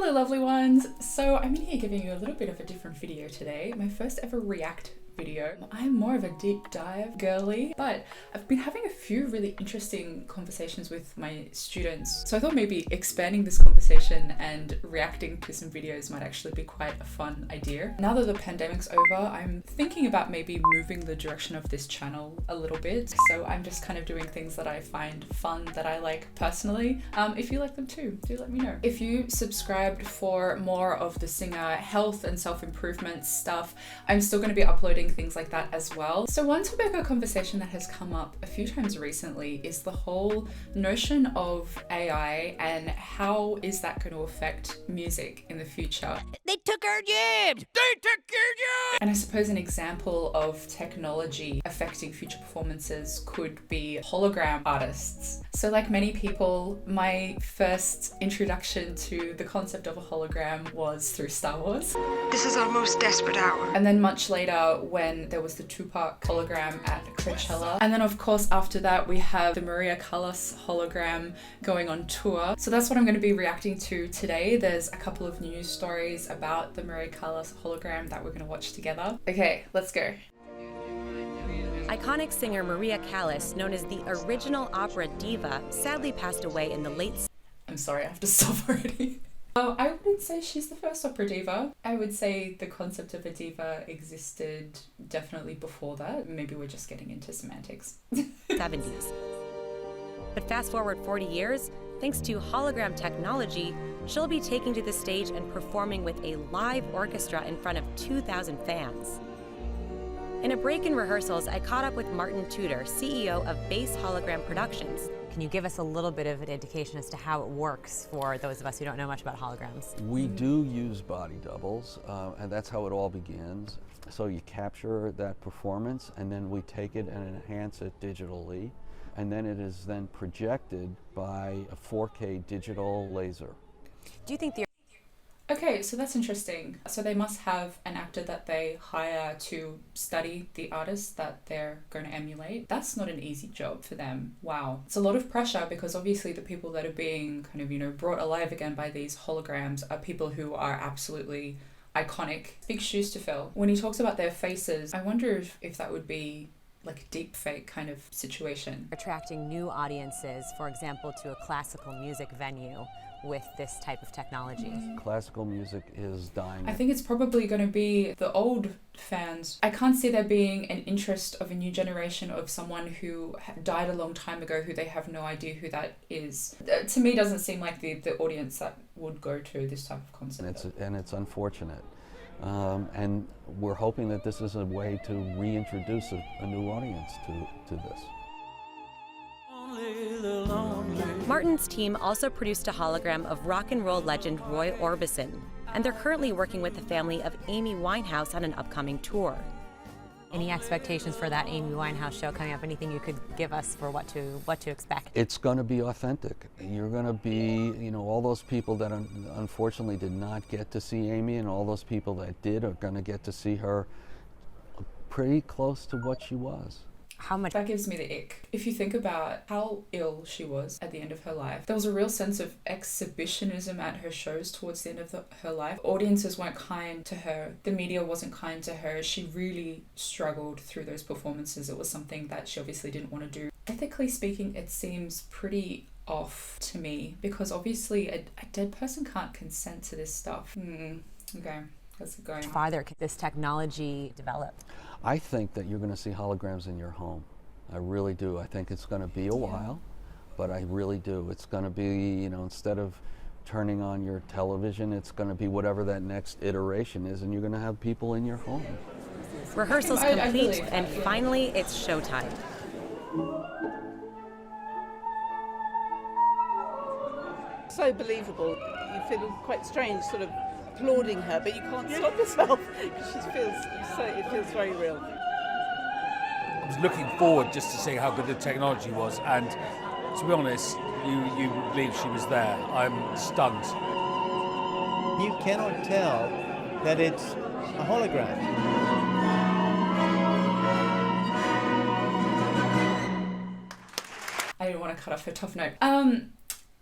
Hello lovely ones! So I'm in here giving you a little bit of a different video today. My first ever react video. I'm more of a deep dive girly, but I've been having a few really interesting conversations with my students. So I thought maybe expanding this conversation and reacting to some videos might actually be quite a fun idea. Now that the pandemic's over, I'm thinking about maybe moving the direction of this channel a little bit. So I'm just kind of doing things that I find fun, that I like personally. If you like them too, do let me know. If you subscribed for more of the singer health and self-improvement stuff, I'm still going to be uploading things like that as well. So one topic of conversation that has come up a few times recently is the whole notion of AI and how is that going to affect music in the future. They took our jobs! They took your jobs! And I suppose an example of technology affecting future performances could be hologram artists. So like many people, my first introduction to the concept of a hologram was through Star Wars. This is our most desperate hour. And then much later when there was the Tupac hologram at Coachella. And then of course after that we have the Maria Callas hologram going on tour. So that's what I'm going to be reacting to today. There's a couple of news stories about the Maria Callas hologram that we're going to watch together. Okay, let's go. Iconic singer Maria Callas, known as the original opera diva, sadly passed away in the late... I'm sorry, I have to stop already. I wouldn't say she's the first opera diva. I would say the concept of a diva existed definitely before that. Maybe we're just getting into semantics. 70s. But fast forward 40 years, thanks to hologram technology, she'll be taking to the stage and performing with a live orchestra in front of 2,000 fans. In a break in rehearsals, I caught up with Martin Tudor, CEO of Base Hologram Productions. Can you give us a little bit of an indication as to how it works for those of us who don't know much about holograms? We do use body doubles, and that's how it all begins. So you capture that performance, and then we take it and enhance it digitally, and then it is then projected by a 4K digital laser. Do you think the Okay, so that's interesting. So they must have an actor that they hire to study the artist that they're going to emulate. That's not an easy job for them. Wow. It's a lot of pressure because obviously the people that are being kind of, brought alive again by these holograms are people who are absolutely iconic. Big shoes to fill. When he talks about their faces, I wonder if that would be like a deep fake kind of situation. attracting new audiences, for example, to a classical music venue with this type of technology? Classical music is dying. I think it's probably going to be the old fans. I can't see there being an interest of a new generation of someone who died a long time ago who they have no idea who that is. To me, doesn't seem like the audience that would go to this type of concept. And it's unfortunate. And we're hoping that this is a way to reintroduce a new audience to this. Martin's team also produced a hologram of rock and roll legend Roy Orbison, and they're currently working with the family of Amy Winehouse on an upcoming tour. Any expectations for that Amy Winehouse show coming up? Anything you could give us for what to expect? It's going to be authentic. You're going to be, all those people that unfortunately did not get to see Amy, and all those people that did are going to get to see her pretty close to what she was. How much? That gives me the ick. If you think about how ill she was at the end of her life, there was a real sense of exhibitionism at her shows towards the end of her life. Audiences weren't kind to her. The media wasn't kind to her. She really struggled through those performances. It was something that she obviously didn't want to do. Ethically speaking, it seems pretty off to me because obviously a dead person can't consent to this stuff. Okay. How's it going? Farther can this technology develop? I think that you're going to see holograms in your home. I really do. I think it's going to be a while, but I really do. It's going to be, instead of turning on your television, it's going to be whatever that next iteration is, and you're going to have people in your home. Rehearsals complete, and finally it's showtime. So believable. You feel quite strange sort of applauding her, but you can't stop yourself because it feels very real. I was looking forward just to see how good the technology was, and to be honest, you would believe she was there. I'm stunned. You cannot tell that it's a hologram. I didn't want to cut off her tough note.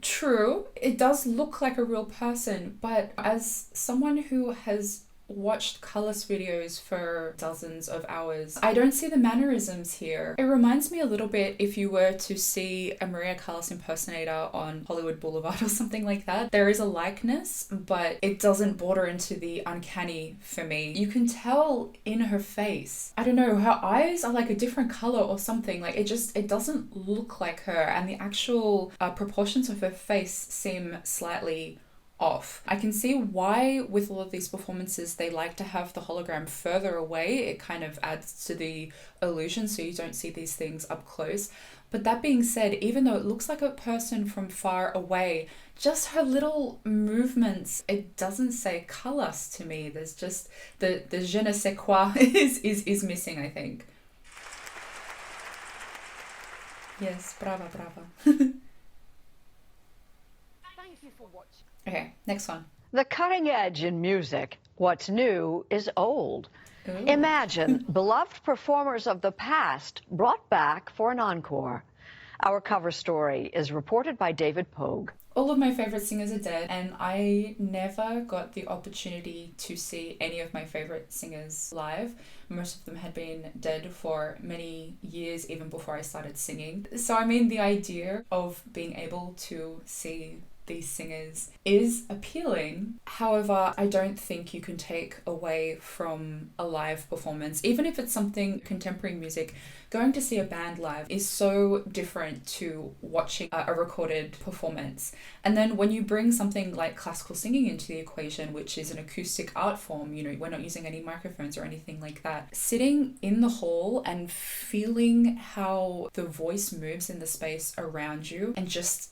True, it does look like a real person, but as someone who has watched Callas videos for dozens of hours, I don't see the mannerisms here. It reminds me a little bit if you were to see a Maria Callas impersonator on Hollywood Boulevard or something like that. There is a likeness, but it doesn't border into the uncanny for me. You can tell in her face, I don't know, her eyes are like a different color or something. Like it doesn't look like her, and the actual proportions of her face seem slightly off. I can see why with all of these performances they like to have the hologram further away. It kind of adds to the illusion so you don't see these things up close. But that being said, even though it looks like a person from far away, just her little movements, it doesn't say Callas to me. There's just the je ne sais quoi is missing, I think. Yes, brava. Thank you for watching. Okay, next one. The cutting edge in music. What's new is old. Ooh. Imagine beloved performers of the past brought back for an encore. Our cover story is reported by David Pogue. All of my favorite singers are dead, and I never got the opportunity to see any of my favorite singers live. Most of them had been dead for many years, even before I started singing. So I mean, the idea of being able to see these singers is appealing. However, I don't think you can take away from a live performance, even if it's something contemporary music. Going to see a band live is so different to watching a recorded performance. And then when you bring something like classical singing into the equation, which is an acoustic art form, you know, we're not using any microphones or anything like that. Sitting in the hall and feeling how the voice moves in the space around you and just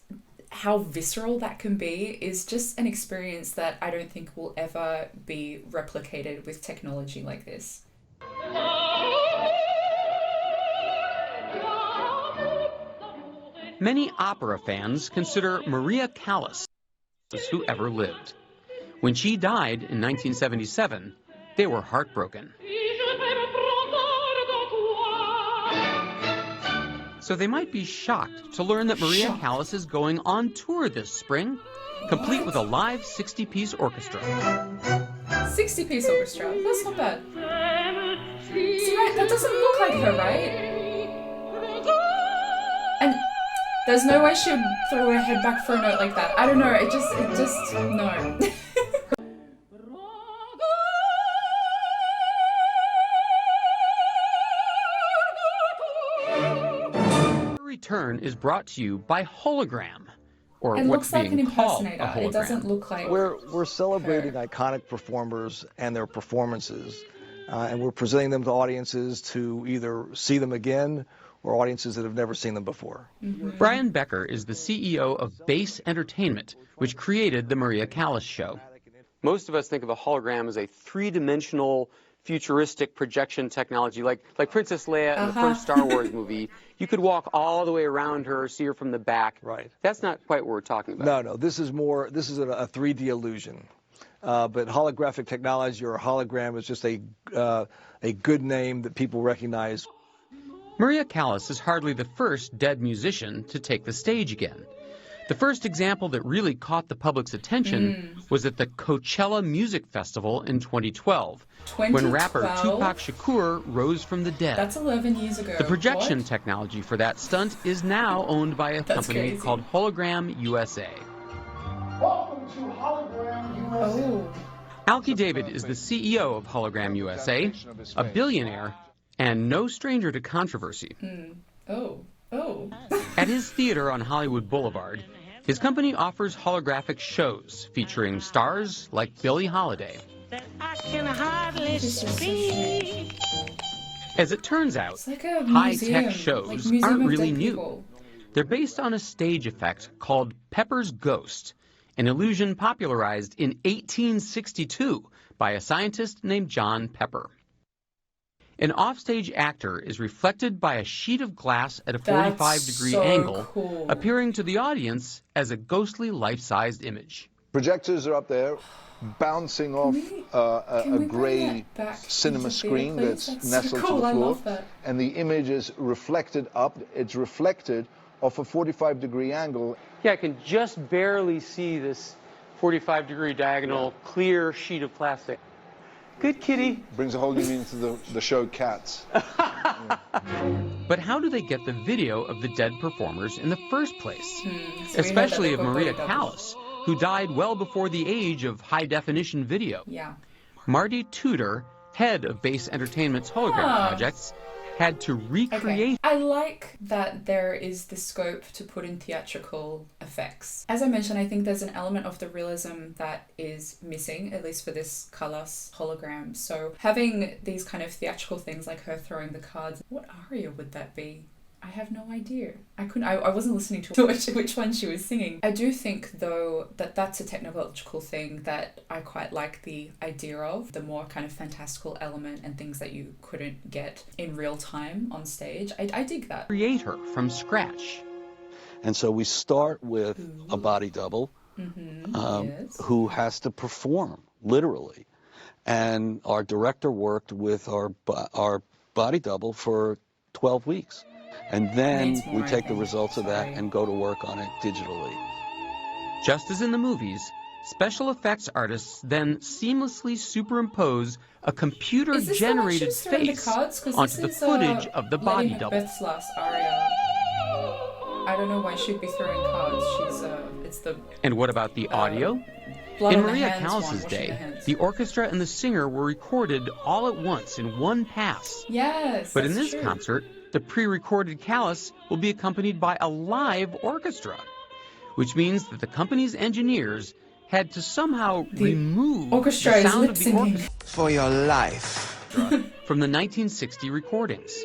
how visceral that can be is just an experience that I don't think will ever be replicated with technology like this. Many opera fans consider Maria Callas who ever lived. When she died in 1977, they were heartbroken. So they might be shocked to learn that Maria Callas is going on tour this spring, complete with a live 60-piece orchestra. 60-piece orchestra? That's not bad. See, right, that doesn't look like her, right? And there's no way she'd throw her head back for a note like that. I don't know, it just, no. Return is brought to you by Hologram, or it what's looks like being an called a impersonator. hologram. It doesn't look like We're celebrating iconic performers and their performances, and we're presenting them to audiences to either see them again or audiences that have never seen them before. Mm-hmm. Brian Becker is the CEO of Base Entertainment, which created the Maria Callas show. Most of us think of a hologram as a three-dimensional futuristic projection technology, like Princess Leia in the first Star Wars movie. You could walk all the way around her, see her from the back. Right. That's not quite what we're talking about. No, this is a 3D illusion. But holographic technology or a hologram is just a good name that people recognize. Maria Callas is hardly the first dead musician to take the stage again. The first example that really caught the public's attention was at the Coachella Music Festival in 2012, when rapper Tupac Shakur rose from the dead. That's 11 years ago. The projection technology for that stunt is now owned by a company called Hologram USA. Welcome to Hologram USA. Oh. Alki David is the CEO of Hologram USA, a billionaire and no stranger to controversy. Oh. At his theater on Hollywood Boulevard, his company offers holographic shows featuring stars like Billie Holiday. As it turns out, like a high-tech shows like aren't really dead new. people. They're based on a stage effect called Pepper's Ghost, an illusion popularized in 1862 by a scientist named John Pepper. An offstage actor is reflected by a sheet of glass at a 45-degree angle, appearing to the audience as a ghostly life-sized image. Projectors are up there, bouncing off a grey cinema screen that's nestled to the floor, and the image is reflected up. It's reflected off a 45-degree angle. Yeah, I can just barely see this 45-degree diagonal clear sheet of plastic. Good kitty. Brings a whole new meaning to the show Cats. But how do they get the video of the dead performers in the first place? So especially of Maria Callas, who died well before the age of high-definition video. Yeah. Marty Tudor, head of Base Entertainment's hologram projects, had to recreate. I like that there is the scope to put in theatrical effects. As I mentioned, I think there's an element of the realism that is missing, at least for this Callas hologram. So having these kind of theatrical things like her throwing the cards, what aria would that be? I have no idea. I wasn't listening to which one she was singing. I do think, though, that that's a technological thing that I quite like the idea of, the more kind of fantastical element and things that you couldn't get in real time on stage. I dig that. Create her from scratch. And so we start with a body double who has to perform, literally. And our director worked with our body double for 12 weeks. And then we take the results of that and go to work on it digitally. Just as in the movies, special effects artists then seamlessly superimpose a computer-generated face onto the footage of the body double. Macbeth's last aria. I don't know why she'd be throwing cards. It's the... And what about the audio? In Maria Callas' day, the orchestra and the singer were recorded all at once in one pass. Yes, but in this concert, the pre-recorded Callas will be accompanied by a live orchestra, which means that the company's engineers had to somehow remove the sound of the orchestra for your life from the 1960 recordings.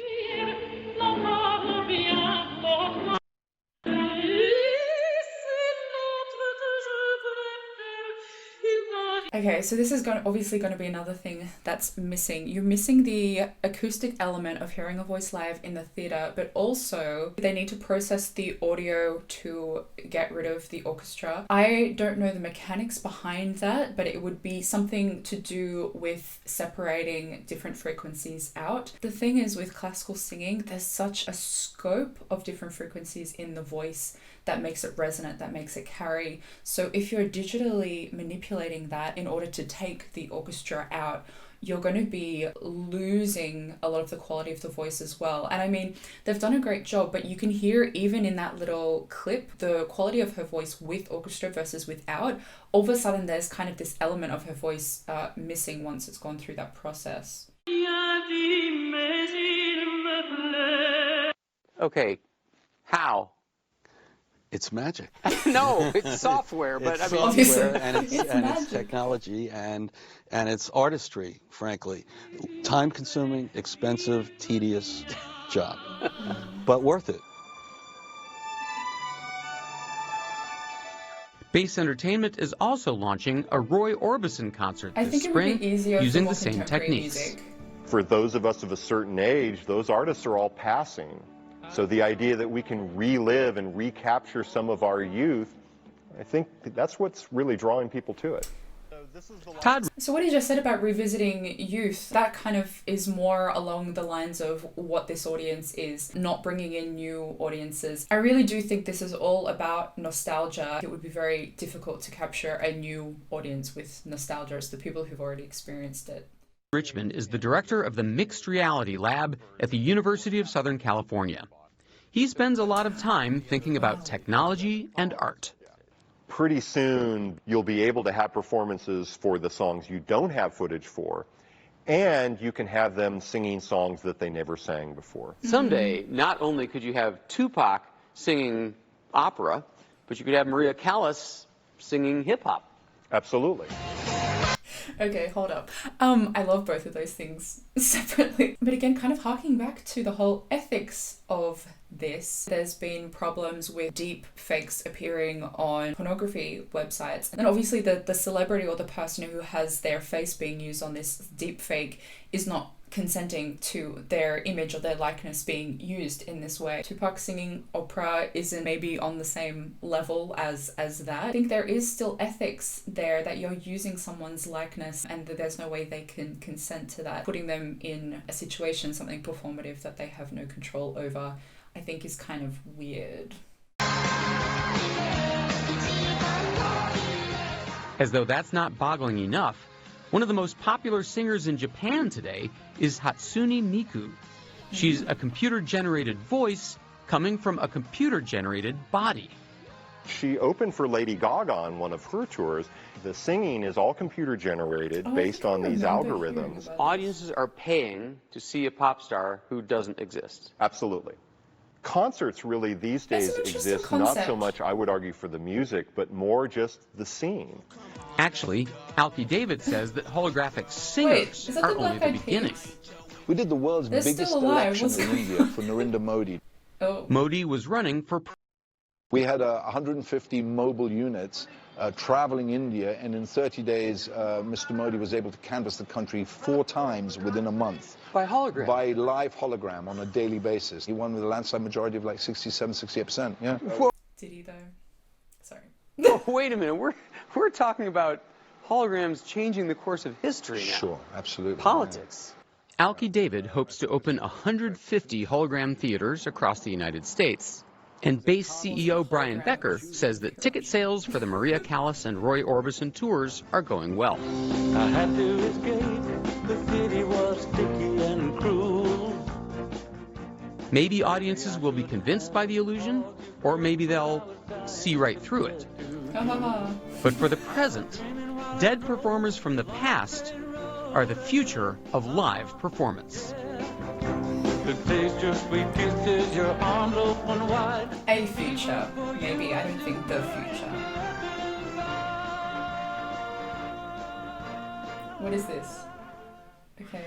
Okay, so this is obviously going to be another thing that's missing. You're missing the acoustic element of hearing a voice live in the theatre, but also they need to process the audio to get rid of the orchestra. I don't know the mechanics behind that, but it would be something to do with separating different frequencies out. The thing is, with classical singing, there's such a scope of different frequencies in the voice that makes it resonant, that makes it carry. So if you're digitally manipulating that in order to take the orchestra out, you're going to be losing a lot of the quality of the voice as well. And I mean, they've done a great job, but you can hear even in that little clip, the quality of her voice with orchestra versus without. All of a sudden, there's kind of this element of her voice missing once it's gone through that process. Okay, how? It's magic. No, it's software, but it's I mean, software and it's technology and it's artistry, frankly. Time-consuming, expensive, tedious job, but worth it. Base Entertainment is also launching a Roy Orbison concert this spring using the same techniques. For those of us of a certain age, those artists are all passing. So the idea that we can relive and recapture some of our youth, I think that's what's really drawing people to it. So what you just said about revisiting youth, that kind of is more along the lines of what this audience is, not bringing in new audiences. I really do think this is all about nostalgia. It would be very difficult to capture a new audience with nostalgia. It's the people who've already experienced it. Richmond is the director of the Mixed Reality Lab at the University of Southern California. He spends a lot of time thinking about technology and art. Pretty soon, you'll be able to have performances for the songs you don't have footage for, and you can have them singing songs that they never sang before. Someday, not only could you have Tupac singing opera, but you could have Maria Callas singing hip-hop. Absolutely. Okay, hold up. I love both of those things separately. But again, kind of harking back to the whole ethics of this, there's been problems with deep fakes appearing on pornography websites. And obviously the celebrity or the person who has their face being used on this deep fake is not consenting to their image or their likeness being used in this way. Tupac singing opera isn't maybe on the same level as that. I think there is still ethics there that you're using someone's likeness and that there's no way they can consent to that. Putting them in a situation, something performative that they have no control over, I think is kind of weird. As though that's not boggling enough, one of the most popular singers in Japan today is Hatsune Miku. She's a computer-generated voice coming from a computer-generated body. She opened for Lady Gaga on one of her tours. The singing is all computer-generated based on these algorithms. Audiences are paying to see a pop star who doesn't exist. Absolutely. Concerts really these days exist not so much, I would argue, for the music, but more just the scene. Actually, Alki David says that holographic singers are only the beginning. We did the world's biggest election in India for Narendra Modi. Modi was running for We had 150 mobile units traveling India, and in 30 days, Mr. Modi was able to canvass the country 4 times within a month. By hologram? By live hologram on a daily basis. He won with a landslide majority of like 67, 68%, yeah. Did he though? Sorry. Oh, wait a minute, we're talking about holograms changing the course of history now. Sure, absolutely. Politics. Alki David hopes to open 150 hologram theaters across the United States. And base CEO Brian Becker says that ticket sales for the Maria Callas and Roy Orbison tours are going well. I had to escape, the city was sticky and cruel. Maybe audiences will be convinced by the illusion, or maybe they'll see right through it. But for the present, dead performers from the past are the future of live performance. A future, maybe. I don't think the future. What is this? Okay.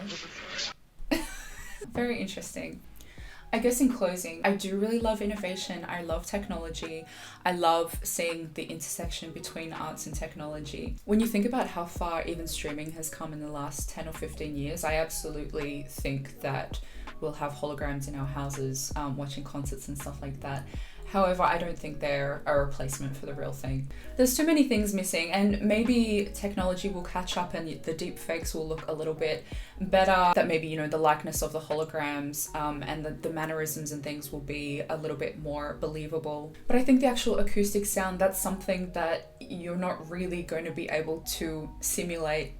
Very interesting. I guess in closing, I do really love innovation. I love technology. I love seeing the intersection between arts and technology. When you think about how far even streaming has come in the last 10 or 15 years, I absolutely think that we'll have holograms in our houses, watching concerts and stuff like that. However, I don't think they're a replacement for the real thing. There's too many things missing, and maybe technology will catch up and the deep fakes will look a little bit better, that maybe, you know, the likeness of the holograms and the mannerisms and things will be a little bit more believable. But I think the actual acoustic sound, that's something that you're not really going to be able to simulate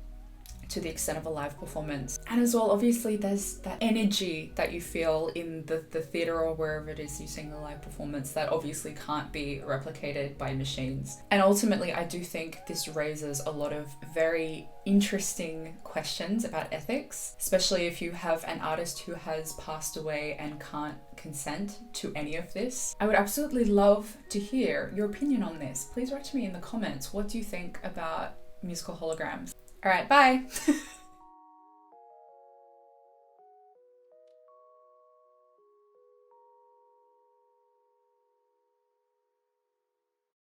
to the extent of a live performance. And as well, obviously there's that energy that you feel in the theatre or wherever it is you sing the live performance that obviously can't be replicated by machines. And ultimately, I do think this raises a lot of very interesting questions about ethics, especially if you have an artist who has passed away and can't consent to any of this. I would absolutely love to hear your opinion on this. Please write to me in the comments. What do you think about musical holograms? All right, bye.